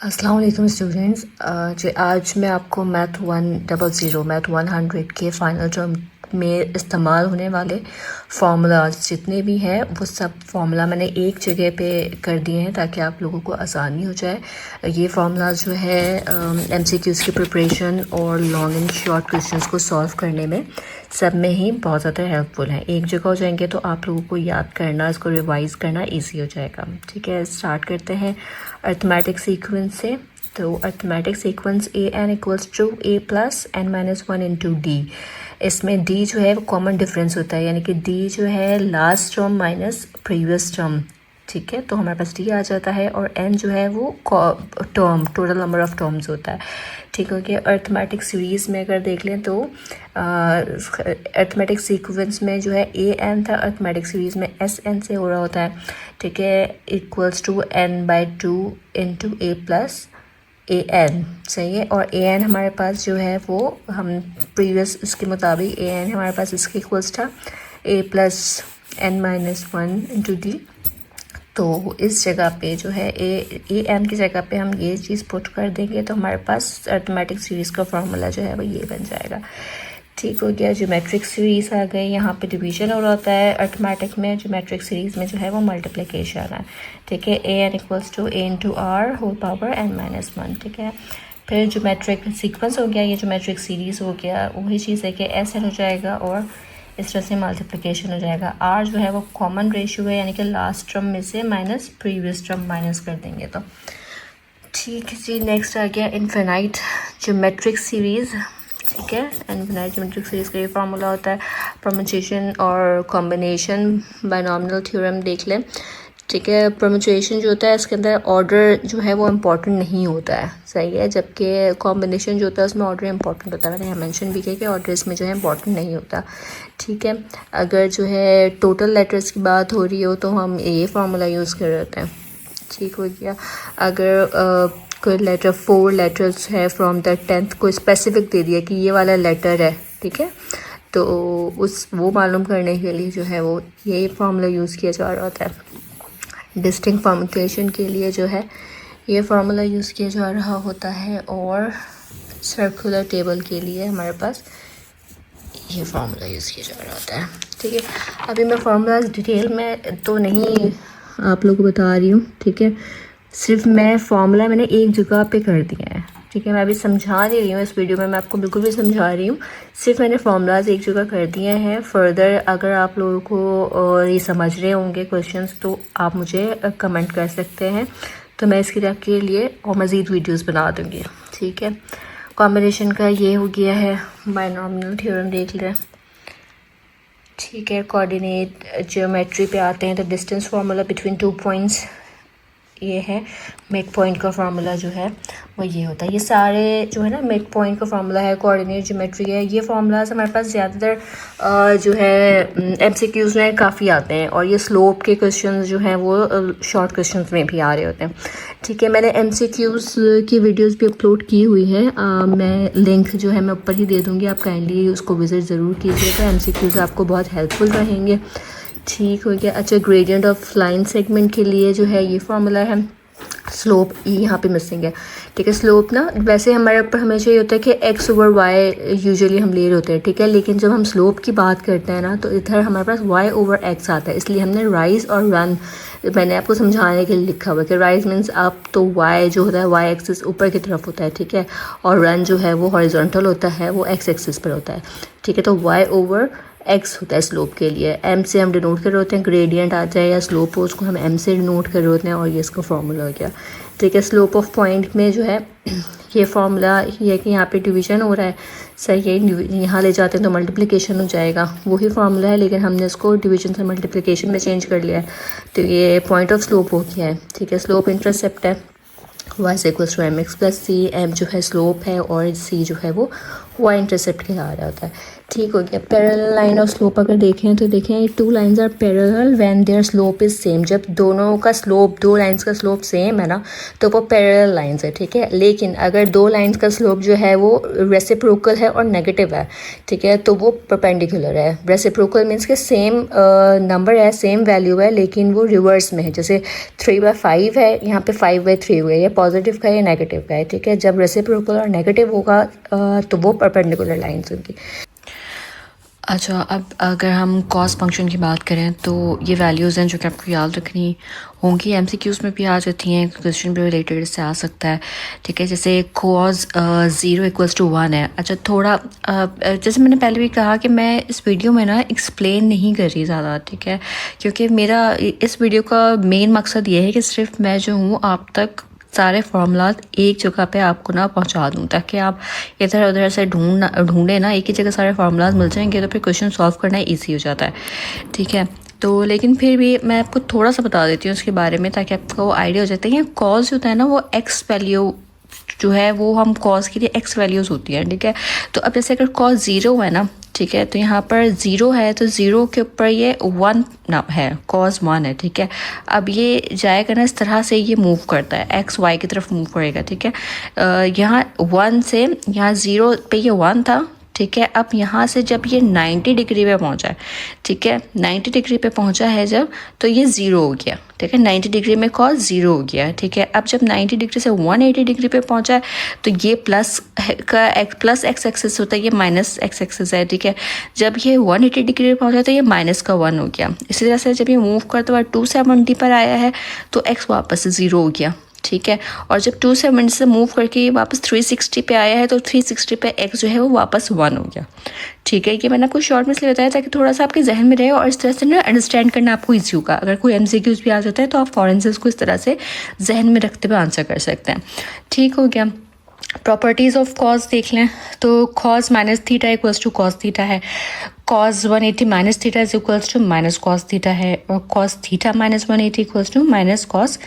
अस्सलाम वालेकुम स्टूडेंट्स। जी आज मैं आपको मैथ 100 के फ़ाइनल टर्म में इस्तेमाल होने वाले फार्मूलाज जितने भी हैं वो सब फार्मूला मैंने एक जगह पे कर दिए हैं ताकि आप लोगों को आसानी हो जाए। ये फार्मूलाज जो है एमसीक्यूज़ की प्रिपरेशन और लॉन्ग एंड शॉर्ट क्वेश्चंस को सॉल्व करने में सब में ही बहुत ज़्यादा हेल्पफुल हैं। एक जगह हो जाएंगे तो आप लोगों को याद करना, इसको रिवाइज़ करना ईजी हो जाएगा। ठीक है, स्टार्ट करते हैं अर्थमेटिक सीक्वेंस से। तो arithmetic sequence A N equals to A plus N minus one into D. इसमें डी जो है वो कॉमन डिफरेंस होता है, यानी कि डी जो है last term minus previous term. ठीक है, तो हमारे पास डी आ जाता है और एन जो है वो term, total number of terms होता है। ठीक हो गया। अर्थमेटिक सीरीज़ में अगर देख लें तो अर्थमेटिक सीक्वेंस में जो है ए एन था, अर्थमेटिक सीरीज़ में एस एन से हो रहा होता है। ठीक है, equals to N by two into A plus A N. सही है, और ए एन हमारे पास जो है वो हम प्रीवियस इसके मुताबिक ए एन हमारे पास इसके इक्वल्स था A plus N minus one into D. तो इस जगह पे जो है ए एन की जगह पे हम ये चीज़ पुट कर देंगे तो हमारे पास अर्थमेटिक सीरीज़ का फार्मूला जो है वो ये बन जाएगा। ठीक हो गया। ज्योमेट्रिक सीरीज़ आ गई, यहाँ पे डिवीजन हो रहा होता है अर्थमेटिक में, ज्योमेट्रिक सीरीज़ में जो है वो मल्टीप्लिकेशन है। ठीक है, A N equals to A into R whole power N minus one. ठीक है, फिर ज्योमेट्रिक सीक्वेंस हो गया, ये ज्योमेट्रिक सीरीज़ हो गया। वही चीज़ है कि एस एन हो जाएगा और इस तरह से मल्टीप्लिकेशन हो जाएगा। आर जो है वो कॉमन रेशियो है, यानी कि लास्ट टर्म में से माइनस प्रीवियस टर्म माइनस कर देंगे तो ठीक है जी। नेक्स्ट आ गया इनफिनाइट ज्योमेट्रिक सीरीज़। ठीक है, इनफिनाइट ज्योमेट्रिक सीरीज़ का ये फार्मूला होता है परम्यूटेशन और कॉम्बिनेशन बायनॉमिनल थ्योरम देख लें। ठीक है, परम्यूटेशन जो होता है इसके अंदर ऑर्डर जो है वो इम्पॉर्टेंट नहीं होता है। सही है, जबकि कॉम्बिनेशन जो होता है उसमें ऑर्डर इंपॉर्टेंट होता है। मैंने यहाँ मेंशन भी किया कि ऑर्डर इसमें जो है इंपॉर्टेंट नहीं होता। ठीक है, अगर जो है टोटल लेटर्स की बात हो रही हो तो हम ये फार्मूला यूज़ कर रहे हैं। ठीक हो गया। अगर कोई लेटर 4 लेटर्स है फ्रॉम द 10th, कोई स्पेसिफिक दे दिया कि ये वाला लेटर है, ठीक है, तो उस वो मालूम करने के लिए जो है वो ये फार्मूला यूज़ किया जा रहा होता है। डिस्टिंक्ट परम्यूटेशन के लिए जो है ये फार्मूला यूज़ किया जा रहा होता है, और सर्कुलर टेबल के लिए हमारे पास ये फार्मूला यूज़ किया जा रहा होता है। ठीक है, अभी मैं फार्मूलाज डिटेल में तो नहीं आप लोगों को बता रही हूँ। ठीक है, सिर्फ मैं फार्मूला मैंने एक जगह पे कर दिया है। ठीक है, मैं अभी समझा नहीं रही हूँ इस वीडियो में, मैं आपको बिल्कुल भी समझा रही हूँ, सिर्फ मैंने फार्मूलाज एक जगह कर दिए हैं। फर्दर अगर आप लोगों को ये समझ रहे होंगे क्वेश्चंस तो आप मुझे कमेंट कर सकते हैं, तो मैं इसके आपके लिए और मज़ीद वीडियोज़ बना दूँगी। ठीक है, कॉम्बिनेशन का ये हो गया है। बायनॉमिनल थ्योरम देख लें। ठीक है, कोऑर्डिनेट ज्योमेट्री पे आते हैं तो डिस्टेंस फार्मूला बिटवीन 2 पॉइंट्स ये है। मिड पॉइंट का फार्मूला जो है वो ये होता है। ये सारे जो है ना मिड पॉइंट का फार्मूला है, कोऑर्डिनेट ज्योमेट्री है, ये फार्मूलाज हमारे पास ज़्यादातर जो है एमसीक्यूज़ में काफ़ी आते हैं, और ये स्लोप के क्वेश्चंस जो हैं वो शॉर्ट क्वेश्चंस में भी आ रहे होते हैं। ठीक है, मैंने एमसीक्यूज़ की वीडियोस भी अपलोड की हुई हैं, मैं लिंक जो है मैं ऊपर ही दे दूँगी, आप काइंडली उसको विज़िट ज़रूर कीजिएगा। एमसीक्यूज़ आपको बहुत हेल्पफुल रहेंगे। ठीक हो गया। अच्छा, ग्रेडियंट ऑफ लाइन सेगमेंट के लिए जो है ये फार्मूला है। स्लोप यहाँ पे मिसिंग है। ठीक है, स्लोप ना वैसे हमारे ऊपर हमेशा ये होता है कि एक्स ओवर वाई यूजुअली हम ले रहे होते हैं। ठीक है, लेकिन जब हम स्लोप की बात करते हैं ना तो इधर हमारे पास वाई ओवर एक्स आता है, इसलिए हमने राइज और रन मैंने आपको समझाने के लिए लिखा हुआ है कि राइज मीन्स अप, तो वाई जो होता है वाई एक्सिस ऊपर की तरफ होता है। ठीक है, और रन जो है वो हॉरिजॉन्टल होता है, वो एक्स एक्सिस पर होता है। ठीक है, तो वाई ओवर एक्स होता है स्लोप के लिए। एम से हम डिनोट कर रहे होते हैं, ग्रेडियंट आ जाए या स्लोप हो उसको हम एम से डिनोट कर रहे होते हैं, और ये इसका फार्मूला हो गया। ठीक है, स्लोप ऑफ पॉइंट में जो है ये फार्मूला ये है कि यहाँ पे डिवीजन हो रहा है। सही है, यहाँ ले जाते हैं तो मल्टीप्लिकेशन हो जाएगा, वही फार्मूला है लेकिन हमने इसको डिवीजन से मल्टीप्लिकेशन में चेंज कर लिया है, तो ये पॉइंट ऑफ स्लोप हो गया है। ठीक है, स्लोप इंटरसेप्ट है y equals to M X plus C. M जो है स्लोप है और सी जो है वो y इंटरसेप्ट के आ रहा होता है। ठीक हो गया। पैरेलल लाइन ऑफ स्लोप अगर देखें तो देखें ये two lines are parallel when their slope is same. जब दोनों का स्लोप, दो लाइंस का स्लोप सेम है ना, तो वो पैरेलल लाइंस है, ठीक है। लेकिन अगर दो लाइंस का स्लोप जो है वो रेसिप्रोकल है और नेगेटिव है, ठीक है, तो वो परपेंडिकुलर है। रेसिप्रोकल मीन्स के सेम नंबर है, सेम वैल्यू है, लेकिन वो रिवर्स में है। जैसे 3/5 है, यहाँ पे 5/3 हुआ है, ये पॉजिटिव का है या नेगेटिव का है, ठीक है। जब रेसिप्रोकल और नेगेटिव होगा तो वो परपेंडिकुलर लाइंस होंगी। अच्छा, अब अगर हम कॉस फंक्शन की बात करें तो ये वैल्यूज़ हैं जो कि आपको याद रखनी होंगी। एमसीक्यूज़ में भी आ जाती हैं, क्वेश्चन भी रिलेटेड इससे आ सकता है, ठीक है। जैसे कॉस 0 = 1 है। अच्छा, थोड़ा जैसे मैंने पहले भी कहा कि मैं इस वीडियो में ना एक्सप्लेन नहीं कर रही ज़्यादा, ठीक है, क्योंकि मेरा इस वीडियो का मेन मकसद ये है कि सिर्फ मैं जो हूँ आप तक सारे फार्मूलाज एक जगह पे आपको ना पहुंचा दूं, ताकि आप इधर उधर से ढूंढे ना, एक ही जगह सारे फार्मूलाज मिल जाएंगे तो फिर क्वेश्चन सॉल्व करना ईजी हो जाता है, ठीक है। तो लेकिन फिर भी मैं आपको थोड़ा सा बता देती हूँ उसके बारे में, ताकि आपको आइडिया हो जाता है कि कॉज होता है ना, वो एक्स वैल्यू जो है वो हम कॉज के लिए एक्स वैल्यूज़ होती हैं, ठीक है। तो अब जैसे अगर कॉज 0 है ना, ठीक है, तो यहाँ पर 0 है तो 0 के ऊपर ये 1 ना है, कॉज 1 है, ठीक है। अब ये जाएगा ना, इस तरह से ये मूव करता है, एक्स वाई की तरफ मूव करेगा, ठीक है। यहाँ 1 से यहाँ 0 पे ये 1 था, ठीक है। अब यहाँ से जब ये 90 डिग्री पे पहुँचा है, ठीक है, 90 डिग्री पे पहुँचा है जब, तो ये 0 हो गया, ठीक है। 90 डिग्री में कॉस 0 हो गया, ठीक है। अब जब 90 डिग्री से 180 डिग्री पे पहुँचा है तो ये प्लस एक्स एक्सिस होता है, ये माइनस एक्स एक्सिस है, ठीक है। जब ये 180 डिग्री पे पहुँचा तो ये -1 हो गया। इसी तरह से जब ये मूव करते हुए 270 पर आया है तो एक्स वापस से 0 हो गया, ठीक है। और जब 270 से मूव करके वापस 360 पे आया है तो 360 पे x जो है वो वापस 1 हो गया, ठीक है। ये मैंने आपको शॉर्ट में इसलिए बताया ताकि थोड़ा सा आपके जहन में रहे और इस तरह से ना अंडरस्टैंड करना आपको ईजी होगा। अगर कोई एमसीक्यूज़ भी आ जाता है तो आप फ़ौरन से उसको इस तरह से जहन में रखते हुए आंसर कर सकते हैं, ठीक हो गया। प्रॉपर्टीज़ ऑफ कॉस देख लें तो कॉस -θ = कॉस थीटा है, कॉस 180 -θ = -कॉस थीटा है, और कॉस θ -180 = -कॉस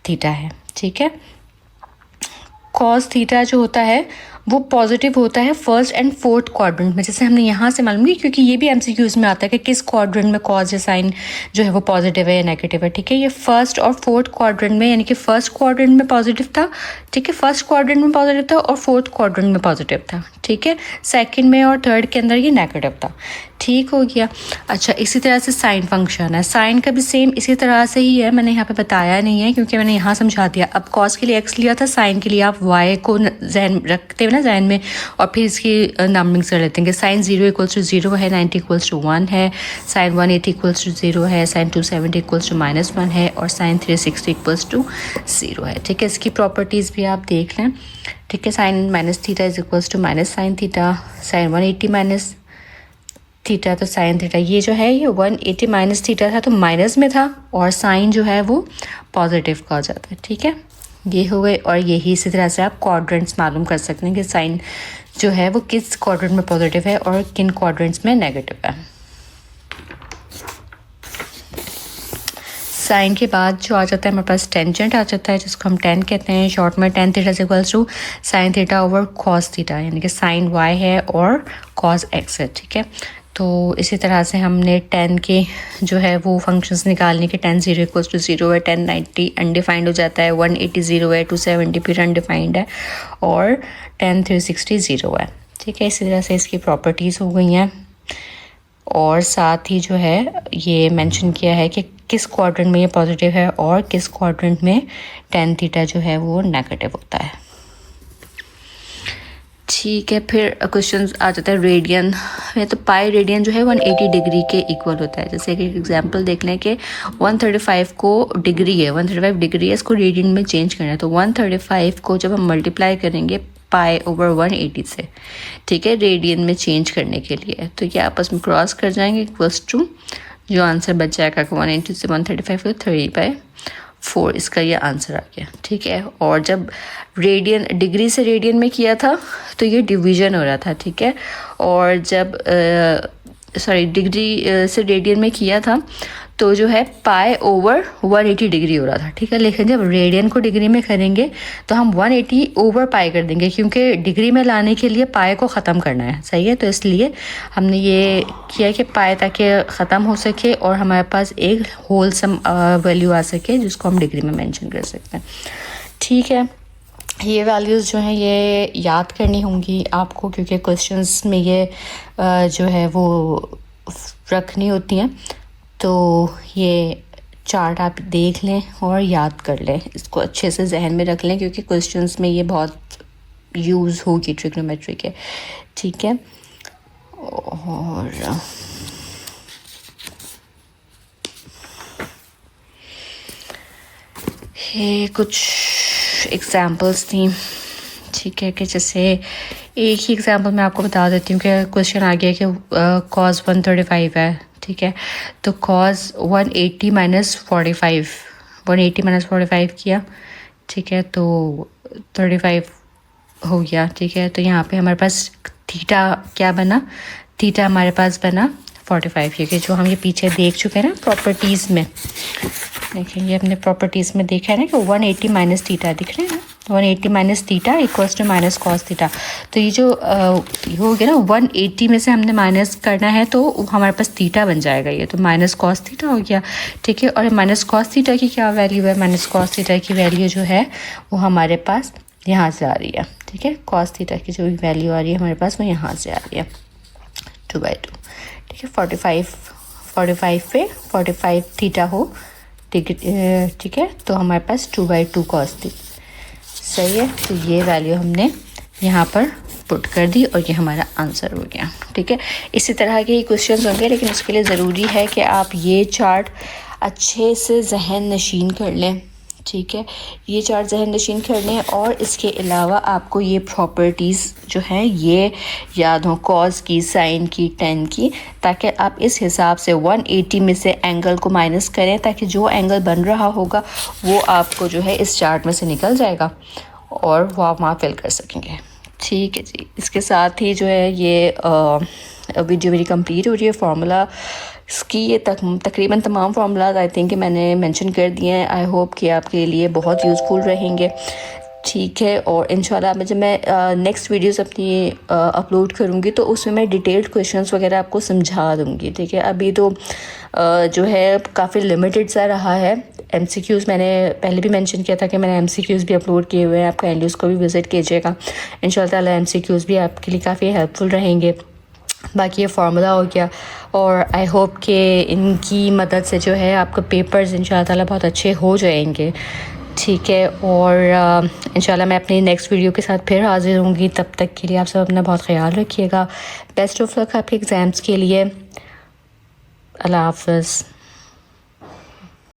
थीटा है, ठीक है। कॉस थीटा जो होता है वो पॉजिटिव होता है फर्स्ट एंड फोर्थ क्वाड्रेंट में, जैसे हमने यहाँ से मालूम किया, क्योंकि ये भी एमसीक्यूज़ में आता है कि किस क्वाड्रेंट में कॉस या साइन जो है वो पॉजिटिव है या नेगेटिव है, ठीक है। ये फर्स्ट और फोर्थ क्वाड्रेंट में, यानी कि फर्स्ट क्वाड्रेंट में पॉजिटिव था, ठीक है, फर्स्ट क्वाड्रेंट में पॉजिटिव था और फोर्थ क्वाड्रेंट में पॉजिटिव था, ठीक है। सेकंड में और थर्ड के अंदर ये नेगेटिव था, ठीक हो गया। अच्छा, इसी तरह से साइन फंक्शन है, साइन का भी सेम इसी तरह से ही है, मैंने यहाँ पे बताया नहीं है क्योंकि मैंने यहाँ समझा दिया। अब कॉस के लिए एक्स लिया था, साइन के लिए आप वाई को जहन रखते हुए ना जहन में, और फिर इसकी नंबरिंग कर लेते हैं कि साइन 0 = 0 है, 90 = 1 है, साइन 180 = 0 है, साइन 270 = -1 है, और साइन 360 = 0 है, ठीक है। इसकी प्रॉपर्टीज़ भी आप देख लें, ठीक है। Sine -θ = -sin theta, sine 180 theta तो साइन थीटा, ये जो है ये 180 थीटा था तो माइनस में था, और साइन जो है वो पॉजिटिव का हो जाता है, ठीक है। ये हो गए, और यही इसी तरह से आप क्वाड्रेंट्स मालूम कर सकते हैं कि साइन जो है वो किस क्वाड्रेंट में पॉजिटिव है और किन क्वाड्रेंट्स में नेगेटिव है। साइन के बाद जो आ जाता है हमारे पास टेंजेंट आ जाता है, जिसको हम टेन कहते हैं शॉर्ट में। tan θ = sin θ / cos θ, यानी कि साइन y है और cos x है, ठीक है। तो इसी तरह से हमने tan के जो है वो फंक्शंस निकालने के, tan 0 = 0 है, tan 90 अनडिफाइंड हो जाता है, 180 0 है, 270 फिर अनडिफाइंड है, और tan 360 0 है, ठीक है। इसी तरह से इसकी प्रॉपर्टीज़ हो गई हैं, और साथ ही जो है ये मेंशन किया है कि किस क्वाड्रेंट में ये पॉजिटिव है और किस क्वाड्रेंट में tan थीटा जो है वो नेगेटिव होता है, ठीक है। फिर क्वेश्चन आ जाता है रेडियन में, तो पाई रेडियन जो है 180 डिग्री के इक्वल होता है। जैसे कि एग्जांपल देख लें कि 135 को डिग्री है, 135 डिग्री है, इसको रेडियन में चेंज करना है, तो 135 को जब हम मल्टीप्लाई करेंगे π/180 से, ठीक है, रेडियन में चेंज करने के लिए, तो ये आपस में क्रॉस कर जाएंगे, = जो आंसर बच जाएगा 180 से 135 को 3/4, इसका ये आंसर आ गया, ठीक है। और जब रेडियन डिग्री से रेडियन में किया था तो ये डिवीजन हो रहा था, ठीक है। और जब डिग्री से रेडियन में किया था तो जो है पाई ओवर 180 डिग्री हो रहा था, ठीक है। लेकिन जब रेडियन को डिग्री में करेंगे तो हम 180 ओवर पाई कर देंगे, क्योंकि डिग्री में लाने के लिए पाई को ख़त्म करना है, सही है। तो इसलिए हमने ये किया कि पाई ताकि ख़त्म हो सके और हमारे पास एक होलसम वैल्यू आ सके जिसको हम डिग्री में मेंशन कर सकते हैं, ठीक है। ये वैल्यूज़ जो हैं ये याद करनी होंगी आपको, क्योंकि क्वेश्चंस में ये जो है वो रखनी होती हैं। तो ये चार्ट आप देख लें और याद कर लें, इसको अच्छे से जहन में रख लें, क्योंकि क्वेश्चंस में ये बहुत यूज़ होगी ट्रिग्नोमेट्री के, ठीक है। और ये कुछ एग्ज़ाम्पल्स थी, ठीक है। कि जैसे एक ही एग्ज़ाम्पल मैं आपको बता देती हूँ कि क्वेश्चन आ गया कि cos 135 है, ठीक है। तो cos 180 माइनस 45, 180 माइनस 45 किया, ठीक है, तो 35 हो गया, ठीक है। तो यहाँ पे हमारे पास थीटा क्या बना, थीटा हमारे पास बना 45, क्योंकि जो हम ये पीछे देख चुके हैं ना प्रॉपर्टीज़ में, देखेंगे अपने प्रॉपर्टीज़ में देखा है ना कि 180 माइनस थीटा दिख रहे हैं ना, 180 minus theta equals to minus cos theta. तो ये जो हो गया ना 180 में से हमने माइनस करना है तो हमारे पास थीटा बन जाएगा, ये तो माइनस कॉस थीटा हो गया, ठीक है। और माइनस कॉस थीटा की क्या वैल्यू है, माइनस कॉस थीटा की वैल्यू जो है वो हमारे पास यहाँ से आ रही है, ठीक है। कॉस थीटा की जो वैल्यू आ रही है हमारे पास वो यहाँ से आ रही है 2/2, ठीक है। 45 पे 45 थीटा हो, ठीक है, तो हमारे पास 2/2 कॉस थी, सही है। तो ये वैल्यू हमने यहाँ पर पुट कर दी और ये हमारा आंसर हो गया, ठीक है। इसी तरह के क्वेश्चन होंगे, लेकिन उसके लिए ज़रूरी है कि आप ये चार्ट अच्छे से जहन नशीन कर लें, ठीक है। ये चार्ट जहन नशीन कर लें और इसके अलावा आपको ये प्रॉपर्टीज़ जो हैं ये याद हों, कॉस की, साइन की, टेन की, ताकि आप इस हिसाब से 180 में से एंगल को माइनस करें, ताकि जो एंगल बन रहा होगा वो आपको जो है इस चार्ट में से निकल जाएगा और वो आप वहाँ फिल कर सकेंगे, ठीक है जी। इसके साथ ही जो है ये वीडियो मेरी कंप्लीट हो रही है। फार्मूला इसकी ये तकरीबन तमाम फार्मूलाज आई थिंक मैंने मेंशन कर दिए हैं। आई होप कि आपके लिए बहुत यूज़फुल रहेंगे, ठीक है। और इंशाल्लाह जब मैं नेक्स्ट वीडियोस अपनी अपलोड करूँगी तो उसमें मैं डिटेल्ड क्वेश्चंस वगैरह आपको समझा दूँगी, ठीक है। अभी तो जो है काफ़ी लिमिटेड सा रहा है। MCQs मैंने पहले भी मेंशन किया था कि मैंने MCQs भी अपलोड किए हुए हैं, आप काइंडली उसको भी विज़िट कीजिएगा। इंशाल्लाह MCQs भी आपके लिए काफ़ी हेल्पफुल रहेंगे। बाकी ये फार्मूला हो गया और आई होप कि इनकी मदद से जो है आपका पेपर्स इंशाल्लाह बहुत अच्छे हो जाएंगे, ठीक है। और इंशाल्लाह मैं अपनी नेक्स्ट वीडियो के साथ फिर हाज़िर होंगी। तब तक के लिए आप सब अपना बहुत ख्याल रखिएगा। बेस्ट ऑफ लक आपके एग्ज़ाम्स के लिए। अल्लाह हाफ़िज़।